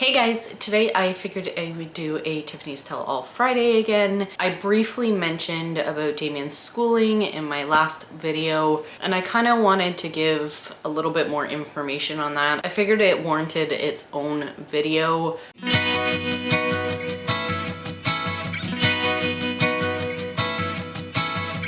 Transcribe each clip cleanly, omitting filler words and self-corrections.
Hey guys, today I figured I would do a Tiffany's Tell All Friday again. I briefly mentioned about Damien's schooling in my last video, and I kind of wanted to give a little bit more information on that. I figured it warranted its own video.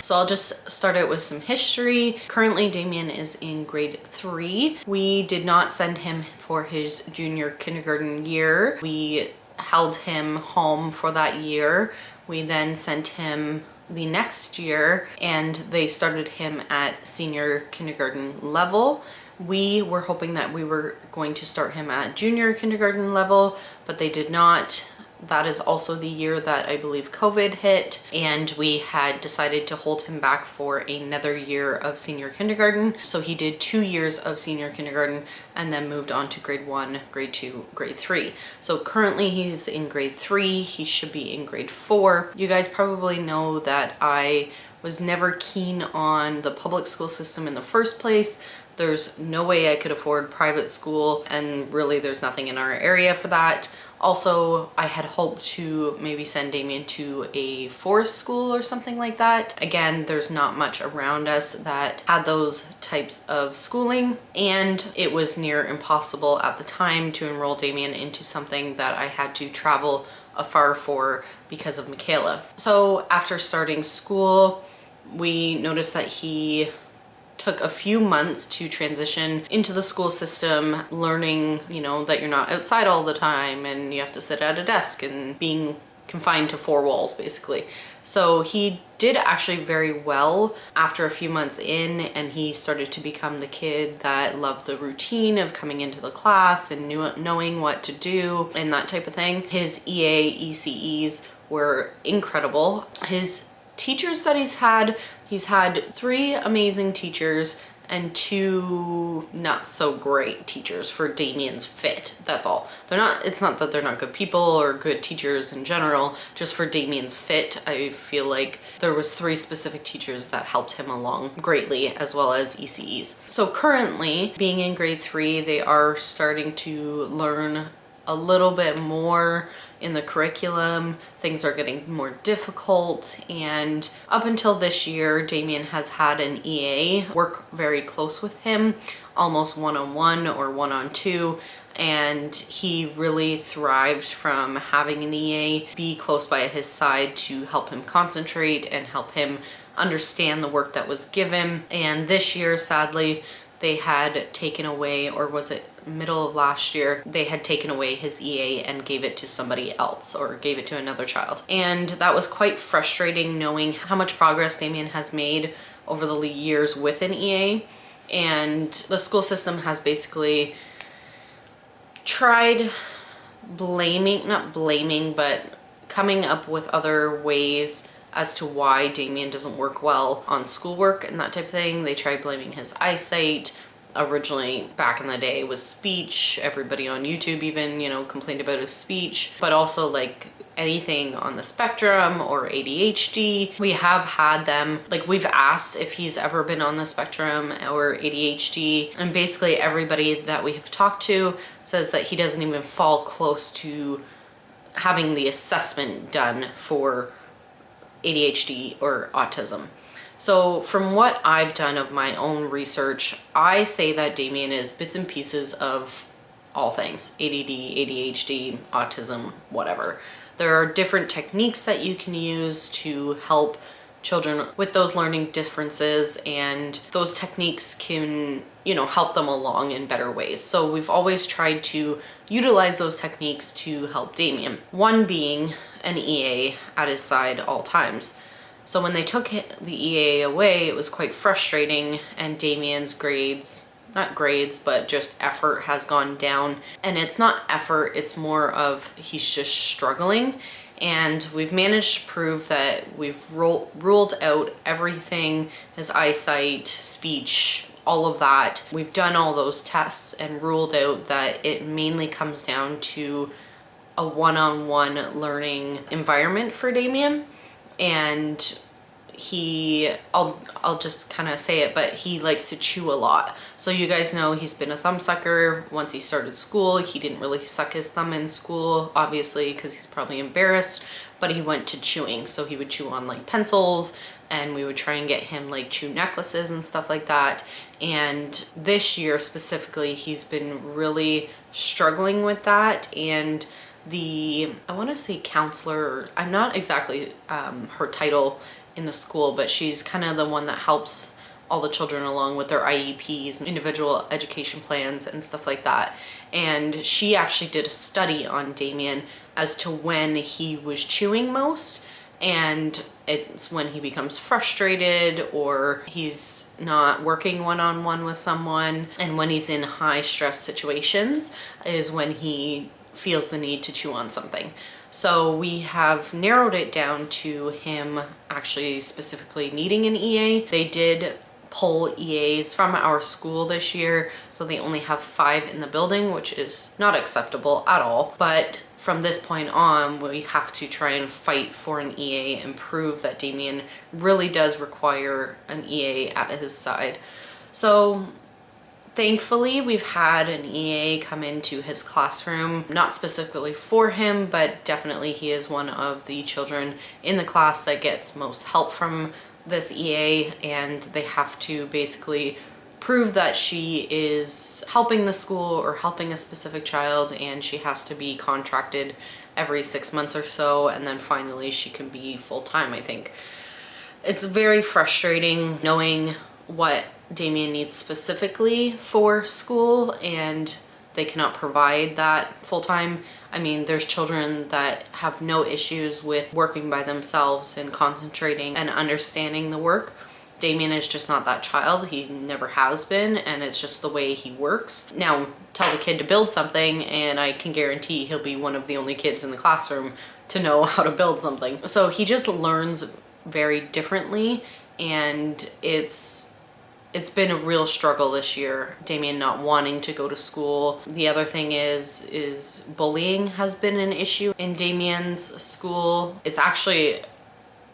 So I'll just start out with some history. Currently, Damien is in grade 3. We did not send him for his junior kindergarten year. We held him home for that year. We then sent him the next year and they started him at senior kindergarten level. We were hoping that we were going to start him at junior kindergarten level, but they did not. That is also the year that I believe COVID hit, and we had decided to hold him back for another year of senior kindergarten. So he did 2 years of senior kindergarten and then moved on to grade 1, grade 2, grade 3. So currently he's in grade 3. He should be in grade 4. You guys probably know that I was never keen on the public school system in the first place. There's no way I could afford private school, and really there's nothing in our area for that. Also, I had hoped to maybe send Damien to a forest school or something like that. Again, there's not much around us that had those types of schooling, and it was near impossible at the time to enroll Damien into something that I had to travel afar for because of Michaela. So after starting school, we noticed that he took a few months to transition into the school system, learning, that you're not outside all the time and you have to sit at a desk and being confined to 4 walls basically. So he did actually very well after a few months in, and he started to become the kid that loved the routine of coming into the class and knowing what to do and that type of thing. His ECEs were incredible. His teachers that he's had 3 amazing teachers and 2 not so great teachers for Damien's fit. That's all. It's not that they're not good people or good teachers in general, just for Damien's fit. I feel like there was 3 specific teachers that helped him along greatly, as well as ECEs. So currently, being in grade 3, they are starting to learn a little bit more in the curriculum. Things are getting more difficult, and up until this year, Damien has had an EA work very close with him, almost one-on-one or one-on-2, and he really thrived from having an EA be close by his side to help him concentrate and help him understand the work that was given. And this year, sadly, they had taken away, or was it middle of last year, they had taken away his EA and gave it to somebody else, or gave it to another child. And that was quite frustrating, knowing how much progress Damien has made over the years with an EA. And the school system has basically tried not blaming, but coming up with other ways as to why Damien doesn't work well on schoolwork and that type of thing. They tried blaming his eyesight. Originally, back in the day, was speech. Everybody on YouTube even, complained about his speech, but also like anything on the spectrum or ADHD. We have had them, we've asked if he's ever been on the spectrum or ADHD, and basically everybody that we have talked to says that he doesn't even fall close to having the assessment done for ADHD or autism. So from what I've done of my own research, I say that Damien is bits and pieces of all things: ADD, ADHD, autism, whatever. There are different techniques that you can use to help children with those learning differences, and those techniques can, help them along in better ways. So we've always tried to utilize those techniques to help Damien. One being an EA at his side all times. So when they took the EA away, it was quite frustrating, and Damien's not grades, but just effort has gone down. And it's not effort, it's more of he's just struggling. And we've managed to prove that we've ruled out everything: his eyesight, speech, all of that. We've done all those tests and ruled out that it mainly comes down to a one-on-one learning environment for Damien. And I'll just kind of say it, but he likes to chew a lot. So you guys know he's been a thumb sucker. Once he started school, he didn't really suck his thumb in school, obviously, because he's probably embarrassed, but he went to chewing. So he would chew on like pencils, and we would try and get him like chew necklaces and stuff like that. And this year specifically, he's been really struggling with that. And I want to say counselor, I'm not exactly her title in the school, but she's kind of the one that helps all the children along with their IEPs, individual education plans and stuff like that. And she actually did a study on Damien as to when he was chewing most, and it's when he becomes frustrated or he's not working one-on-one with someone, and when he's in high stress situations is when he feels the need to chew on something. So we have narrowed it down to him actually specifically needing an EA. They did pull EAs from our school this year, so they only have 5 in the building, which is not acceptable at all. But from this point on, we have to try and fight for an EA and prove that Damien really does require an EA at his side. So thankfully, we've had an EA come into his classroom, not specifically for him, but definitely he is one of the children in the class that gets most help from this EA, and they have to basically prove that she is helping the school or helping a specific child, and she has to be contracted every 6 months or so, and then finally she can be full-time, I think. It's very frustrating knowing what Damien needs specifically for school, and they cannot provide that full-time. I mean, there's children that have no issues with working by themselves and concentrating and understanding the work. Damien is just not that child. He never has been, and it's just the way he works. Now, tell the kid to build something, and I can guarantee he'll be one of the only kids in the classroom to know how to build something. So he just learns very differently, and it's been a real struggle this year, Damien not wanting to go to school. The other thing is bullying has been an issue in Damien's school. It's actually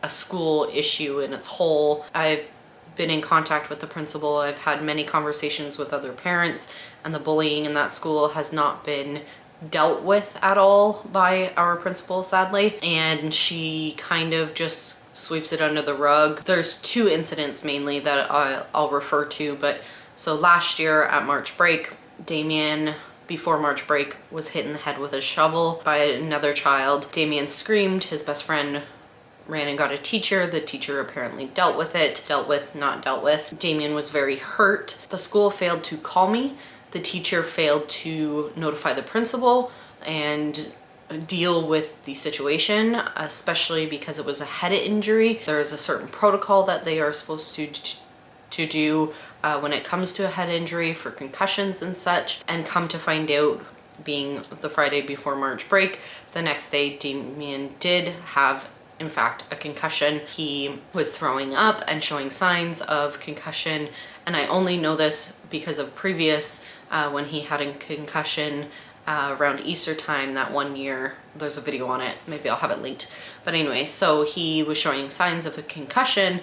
a school issue in its whole. I've been in contact with the principal. I've had many conversations with other parents, and the bullying in that school has not been dealt with at all by our principal, sadly. And she kind of just sweeps it under the rug. There's 2 incidents mainly that I'll refer to, but so last year at March break, Damien, before March break, was hit in the head with a shovel by another child. Damien screamed, his best friend ran and got a teacher. The teacher apparently dealt with it, not dealt with. Damien was very hurt. The school failed to call me. The teacher failed to notify the principal and deal with the situation, especially because it was a head injury. There is a certain protocol that they are supposed to do when it comes to a head injury for concussions and such. And come to find out, being the Friday before March break, the next day Damien did have, in fact, a concussion. He was throwing up and showing signs of concussion, and I only know this because of previous when he had a concussion around Easter time that one year. There's a video on it, maybe I'll have it linked. But anyway, so he was showing signs of a concussion,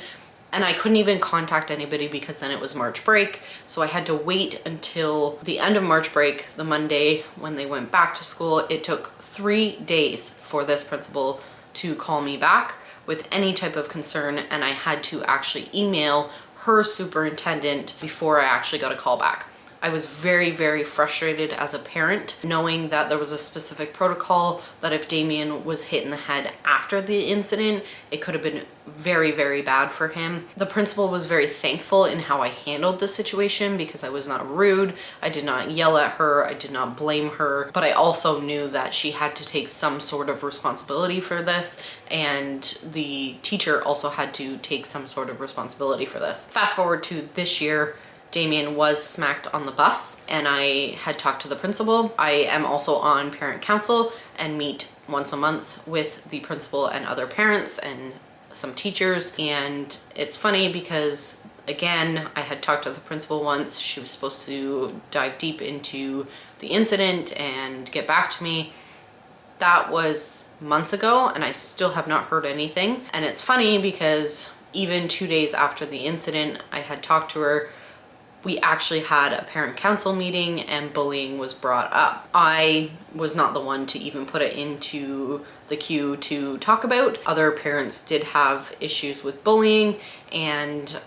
and I couldn't even contact anybody because then it was March break. So I had to wait until the end of March break, the Monday when they went back to school. It took 3 days for this principal to call me back with any type of concern, and I had to actually email her superintendent before I actually got a call back. I was very, very frustrated as a parent, knowing that there was a specific protocol that if Damien was hit in the head after the incident, it could have been very, very bad for him. The principal was very thankful in how I handled the situation because I was not rude. I did not yell at her. I did not blame her, but I also knew that she had to take some sort of responsibility for this, and the teacher also had to take some sort of responsibility for this. Fast forward to this year, Damien was smacked on the bus, and I had talked to the principal. I am also on parent council and meet once a month with the principal and other parents and some teachers. And it's funny because, again, I had talked to the principal once. She was supposed to dive deep into the incident and get back to me. That was months ago, and I still have not heard anything. And it's funny because even 2 days after the incident, I had talked to her. We actually had a parent council meeting and bullying was brought up. I was not the one to even put it into the queue to talk about. Other parents did have issues with bullying, and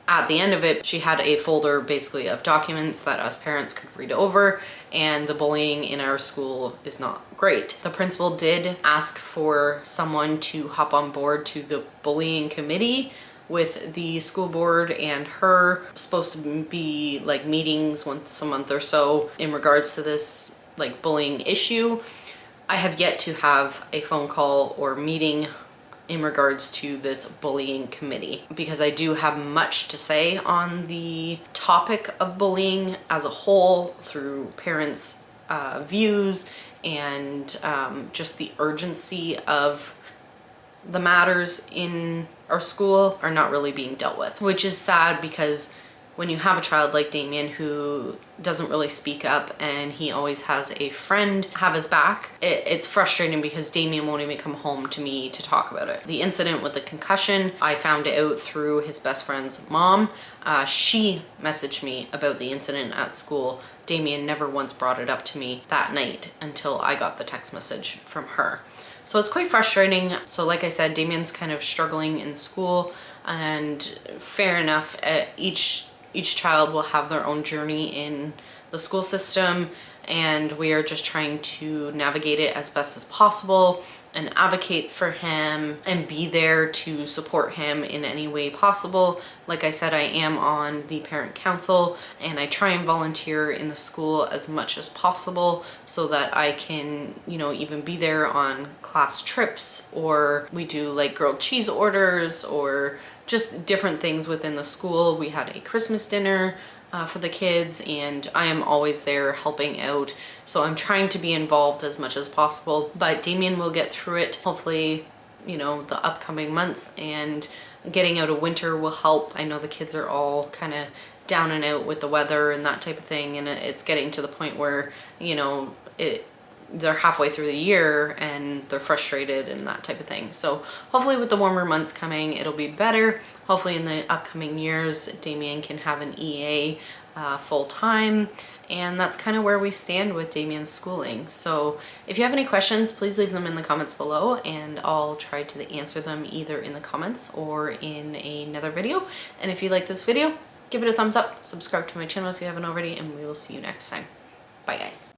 at the end of it, she had a folder basically of documents that us parents could read over, and the bullying in our school is not great. The principal did ask for someone to hop on board to the bullying committee with the school board and her. Supposed to be like meetings once a month or so in regards to this like bullying issue. I have yet to have a phone call or meeting in regards to this bullying committee, because I do have much to say on the topic of bullying as a whole through parents' views and just the urgency of the matters in our school are not really being dealt with, which is sad, because when you have a child like Damien who doesn't really speak up and he always has a friend have his back, it's frustrating because Damien won't even come home to me to talk about it. The incident with the concussion, I found it out through his best friend's mom. She messaged me about the incident at school. Damien never once brought it up to me that night until I got the text message from her. So it's quite frustrating. So like I said, Damien's kind of struggling in school, and fair enough, each child will have their own journey in the school system, and we are just trying to navigate it as best as possible and advocate for him and be there to support him in any way possible. Like I said, I am on the parent council and I try and volunteer in the school as much as possible so that I can, you know, even be there on class trips, or we do like grilled cheese orders or just different things within the school. We had a Christmas dinner for the kids, and I am always there helping out. So I'm trying to be involved as much as possible, but Damien will get through it. Hopefully, you know, the upcoming months, and getting out of winter will help. I know the kids are all kind of down and out with the weather and that type of thing, and it's getting to the point where, you know, they're halfway through the year and they're frustrated and that type of thing. So hopefully with the warmer months coming, it'll be better. Hopefully in the upcoming years, Damien can have an EA full time. And that's kind of where we stand with Damien's schooling. So if you have any questions, please leave them in the comments below, and I'll try to answer them either in the comments or in another video. And if you like this video, give it a thumbs up, subscribe to my channel if you haven't already, and we will see you next time. Bye guys.